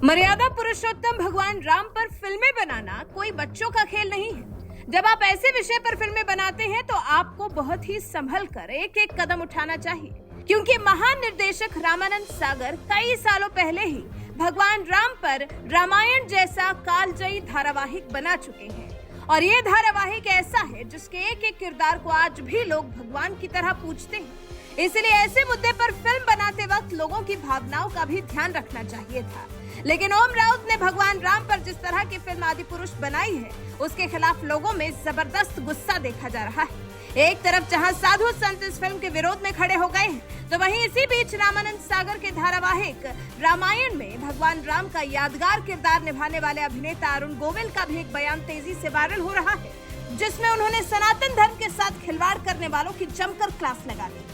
मर्यादा पुरुषोत्तम भगवान राम पर फिल्में बनाना कोई बच्चों का खेल नहीं है। जब आप ऐसे विषय पर फिल्में बनाते हैं तो आपको बहुत ही संभल कर एक एक कदम उठाना चाहिए, क्योंकि महान निर्देशक रामानंद सागर कई सालों पहले ही भगवान राम पर रामायण जैसा कालजयी धारावाहिक बना चुके हैं। और ये धारावाहिक ऐसा है जिसके एक एक किरदार को आज भी लोग भगवान की तरह पूजते हैं। इसलिए ऐसे मुद्दे पर फिल्म बनाते वक्त लोगों की भावनाओं का भी ध्यान रखना चाहिए था। लेकिन ओम राउत ने भगवान राम पर जिस तरह की फिल्म आदिपुरुष बनाई है, उसके खिलाफ लोगों में जबरदस्त गुस्सा देखा जा रहा है। एक तरफ जहां साधु संत इस फिल्म के विरोध में खड़े हो गए हैं, तो वहीं इसी बीच रामानंद सागर के धारावाहिक रामायण में भगवान राम का यादगार किरदार निभाने वाले अभिनेता अरुण गोविल का भी एक बयान तेजी से वायरल हो रहा है, जिसमें उन्होंने सनातन धर्म के साथ खिलवाड़ करने वालों की जमकर क्लास लगा दी।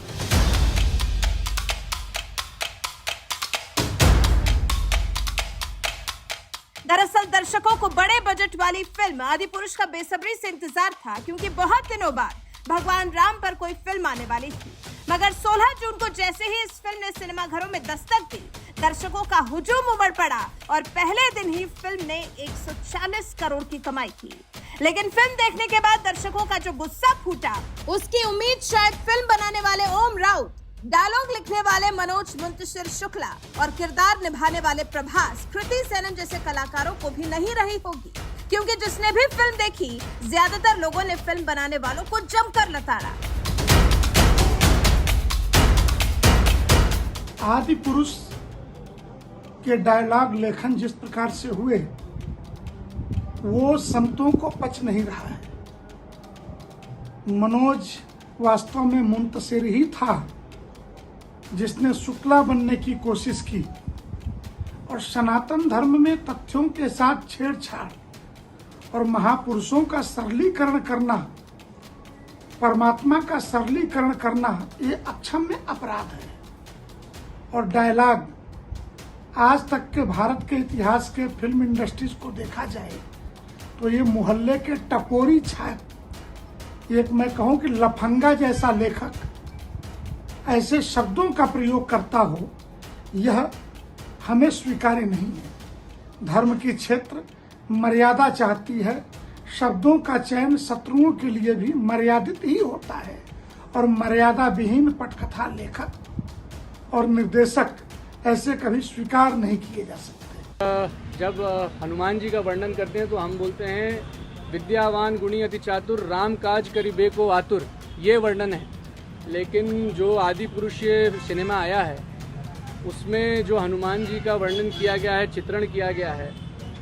दरअसल दर्शकों को बड़े बजट वाली फिल्म आदिपुरुष का बेसब्री से इंतजार था, क्योंकि बहुत दिनों बाद भगवान राम पर कोई फिल्म आने वाली थी। मगर 16 जून को जैसे ही इस फिल्म ने सिनेमाघरों में दस्तक दी, दर्शकों का हुजूम उमड़ पड़ा और पहले दिन ही फिल्म ने 140 करोड़ की कमाई की। लेकिन फिल्म देखने के बाद दर्शकों का जो गुस्सा फूटा, उसकी उम्मीद शायद फिल्म बनाने वाले ओम राउत, डायलॉग लिखने वाले मनोज मुंतशिर शुक्ला और किरदार निभाने वाले प्रभास, कृति सेनन जैसे कलाकारों को भी नहीं रही होगी, क्योंकि जिसने भी फिल्म देखी, ज्यादातर लोगों ने फिल्म बनाने वालों को जमकर लताड़ा। आदिपुरुष के डायलॉग लेखन जिस प्रकार से हुए, वो संतों को पच नहीं रहा है। मनोज वास्तव में मुंतशिर ही था जिसने शुक्ला बनने की कोशिश की और सनातन धर्म में तथ्यों के साथ छेड़छाड़ और महापुरुषों का सरलीकरण करना, परमात्मा का सरलीकरण करना, ये अक्षम्य अपराध है। और डायलॉग आज तक के भारत के इतिहास के फिल्म इंडस्ट्रीज को देखा जाए तो ये मोहल्ले के टपोरी छाप, एक मैं कहूं कि लफंगा जैसा लेखक ऐसे शब्दों का प्रयोग करता हो, यह हमें स्वीकार्य नहीं है। धर्म की क्षेत्र मर्यादा चाहती है। शब्दों का चयन शत्रुओं के लिए भी मर्यादित ही होता है और मर्यादा विहीन पटकथा लेखक और निर्देशक ऐसे कभी स्वीकार नहीं किए जा सकते। जब हनुमान जी का वर्णन करते हैं तो हम बोलते हैं विद्यावान गुणी अति चातुर, राम काज करिबे को आतुर, ये वर्णन है। लेकिन जो आदिपुरुष सिनेमा आया है, उसमें जो हनुमान जी का वर्णन किया गया है, चित्रण किया गया है,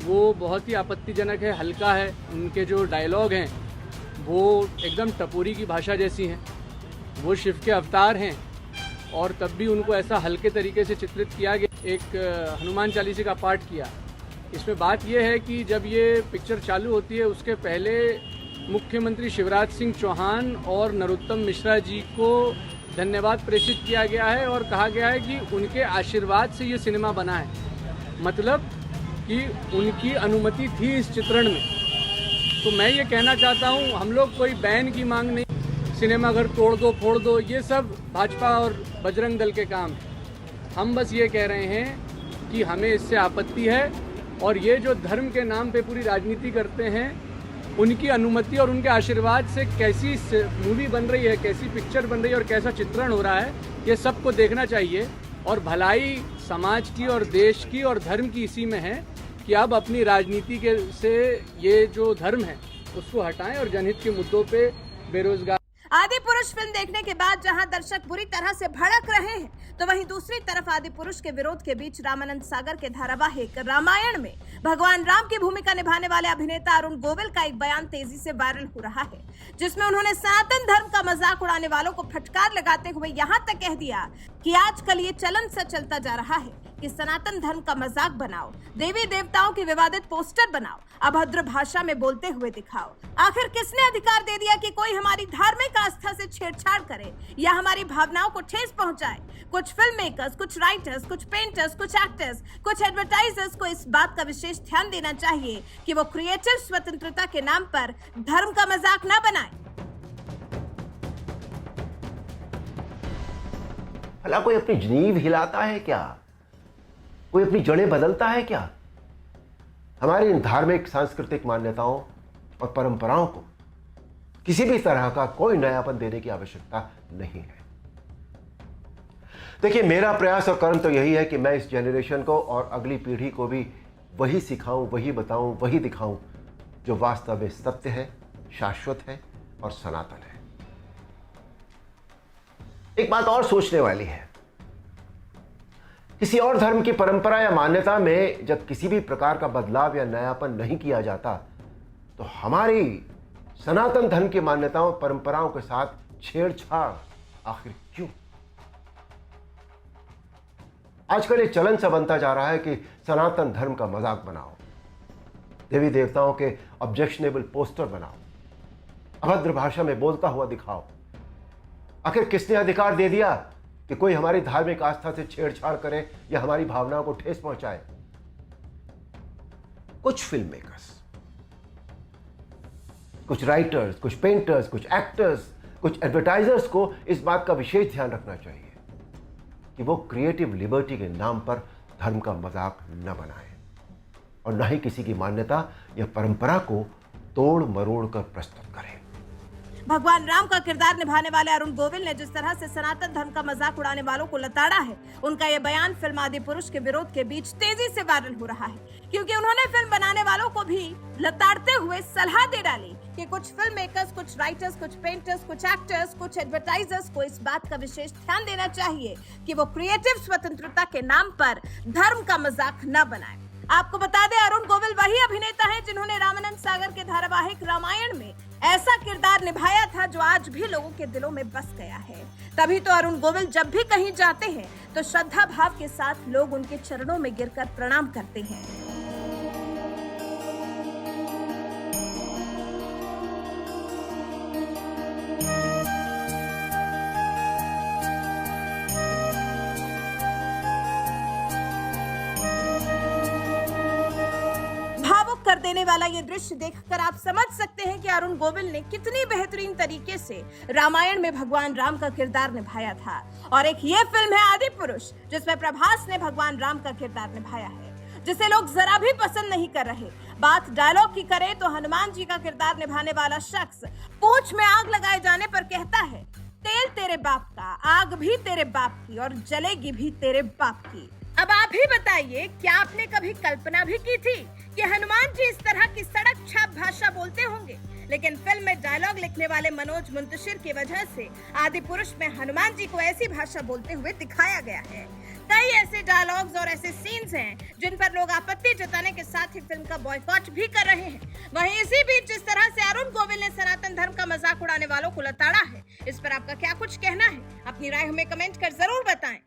वो बहुत ही आपत्तिजनक है, हल्का है। उनके जो डायलॉग हैं वो एकदम टपोरी की भाषा जैसी हैं। वो शिव के अवतार हैं और तब भी उनको ऐसा हल्के तरीके से चित्रित किया गया। एक हनुमान चालीसा का पाठ किया। इसमें बात यह है कि जब ये पिक्चर चालू होती है, उसके पहले मुख्यमंत्री शिवराज सिंह चौहान और नरोत्तम मिश्रा जी को धन्यवाद प्रेषित किया गया है और कहा गया है कि उनके आशीर्वाद से ये सिनेमा बना है, मतलब कि उनकी अनुमति थी इस चित्रण में। तो मैं ये कहना चाहता हूँ, हम लोग कोई बैन की मांग नहीं, सिनेमाघर तोड़ दो फोड़ दो, ये सब भाजपा और बजरंग दल के काम है। हम बस ये कह रहे हैं कि हमें इससे आपत्ति है और ये जो धर्म के नाम पे पूरी राजनीति करते हैं, उनकी अनुमति और उनके आशीर्वाद से कैसी मूवी बन रही है, कैसी पिक्चर बन रही है और कैसा चित्रण हो रहा है, ये सबको देखना चाहिए। और भलाई समाज की और देश की और धर्म की इसी में है कि अब अपनी राजनीति के से ये जो धर्म है उसको हटाएं और जनहित के मुद्दों पे बेरोजगार। आदिपुरुष फिल्म देखने के बाद जहां दर्शक बुरी तरह से भड़क रहे हैं, तो वहीं दूसरी तरफ आदिपुरुष के विरोध के बीच रामानंद सागर के धारावाहिक रामायण में भगवान राम की भूमिका निभाने वाले अभिनेता अरुण गोविल का एक बयान तेजी से वायरल हो रहा है, जिसमें उन्होंने सनातन धर्म का मजाक उड़ाने वालों को फटकार लगाते हुए यहां तक कह दिया कि आजकल ये चलन सा चलता जा रहा है कि सनातन धर्म का मजाक बनाओ, देवी देवताओं के विवादित पोस्टर बनाओ, अभद्र भाषा में बोलते हुए दिखाओ। आखिर किसने अधिकार दे दिया कि कोई हमारी धार्मिक आस्था से छेड़छाड़ करे या हमारी भावनाओं को ठेस पहुंचाए? कुछ फिल्म मेकर्स, कुछ राइटर्स, कुछ पेंटर्स, कुछ एक्टर्स, कुछ एडवर्टाइजर्स को इस बात का विशेष ध्यान देना चाहिए कि वो क्रिएटिव स्वतंत्रता के नाम पर धर्म का मजाक न बनाए। भला कोई अपनी जनीव हिलाता है क्या? कोई अपनी जड़ें बदलता है क्या? हमारी इन धार्मिक सांस्कृतिक मान्यताओं और परंपराओं को किसी भी तरह का कोई नयापन देने की आवश्यकता नहीं है। देखिए, मेरा प्रयास और कर्म तो यही है कि मैं इस जनरेशन को और अगली पीढ़ी को भी वही सिखाऊं, वही बताऊं, वही दिखाऊं जो वास्तव में सत्य है, शाश्वत है और सनातन है। एक बात और सोचने वाली है, किसी और धर्म की परंपरा या मान्यता में जब किसी भी प्रकार का बदलाव या नयापन नहीं किया जाता तो हमारी सनातन धर्म की मान्यताओं और परंपराओं के साथ छेड़छाड़ आखिर क्यों? आजकल ये चलन सा बनता जा रहा है कि सनातन धर्म का मजाक बनाओ, देवी देवताओं के ऑब्जेक्शनेबल पोस्टर बनाओ, अभद्र भाषा में बोलता हुआ दिखाओ। आखिर किसने अधिकार दे दिया कि कोई हमारी धार्मिक आस्था से छेड़छाड़ करे या हमारी भावनाओं को ठेस पहुंचाए? कुछ फिल्म मेकर्स, कुछ राइटर्स, कुछ पेंटर्स, कुछ एक्टर्स, कुछ एडवर्टाइजर्स को इस बात का विशेष ध्यान रखना चाहिए कि वो क्रिएटिव लिबर्टी के नाम पर धर्म का मजाक न बनाए और न ही किसी की मान्यता या परंपरा को तोड़ मरोड़ कर प्रस्तुत करें। भगवान राम का किरदार निभाने वाले अरुण गोविल ने जिस तरह से सनातन धर्म का मजाक उड़ाने वालों को लताड़ा है, उनका ये बयान फिल्म आदिपुरुष के विरोध के बीच तेजी से वायरल हो रहा है, क्योंकि उन्होंने फिल्म बनाने वालों को भी लताड़ते हुए सलाह दे डाली कि कुछ फिल्म मेकर्स, कुछ राइटर्स, कुछ पेंटर्स, कुछ एक्टर्स, कुछ एडवर्टाइजर्स को इस बात का विशेष ध्यान देना चाहिए कि वो क्रिएटिव स्वतंत्रता के नाम पर धर्म का मजाक न बनाए। आपको बता दें, अरुण गोविल वही अभिनेता हैं जिन्होंने रामानंद सागर के धारावाहिक रामायण में ऐसा किरदार निभाया था जो आज भी लोगों के दिलों में बस गया है। तभी तो अरुण गोविल जब भी कहीं जाते हैं तो श्रद्धा भाव के साथ लोग उनके चरणों में गिरकर प्रणाम करते हैं। कर देने वाला ये दृश्य देखकर आप समझ सकते हैं कि अरुण गोविल ने कितनी बेहतरीन तरीके से रामायण में भगवान राम का किरदार निभाया था। और एक ये फिल्म है आदिपुरुष, जिसमें प्रभास ने भगवान राम का किरदार निभाया है, जिसे लोग जरा भी पसंद नहीं कर रहे। बात डायलॉग की करें तो हनुमान जी का किरदार निभाने वाला शख्स पूंछ में आग लगाए जाने पर कहता है, तेल तेरे बाप का, आग भी तेरे बाप की और जलेगी भी तेरे बाप की। अब आप ही बताइए, क्या आपने कभी कल्पना भी की थी कि हनुमान जी इस तरह की सड़क छाप भाषा बोलते होंगे? लेकिन फिल्म में डायलॉग लिखने वाले मनोज मुंतशिर की वजह से आदिपुरुष में हनुमान जी को ऐसी भाषा बोलते हुए दिखाया गया है। कई ऐसे डायलॉग्स और ऐसे सीन्स हैं जिन पर लोग आपत्ति जताने के साथ ही फिल्म का बॉयकॉट भी कर रहे हैं। वहीं इसी बीच जिस तरह से अरुण गोविल ने सनातन धर्म का मजाक उड़ाने वालों को लताड़ा है, इस पर आपका क्या कुछ कहना है? अपनी राय हमें कमेंट कर जरूर बताएं।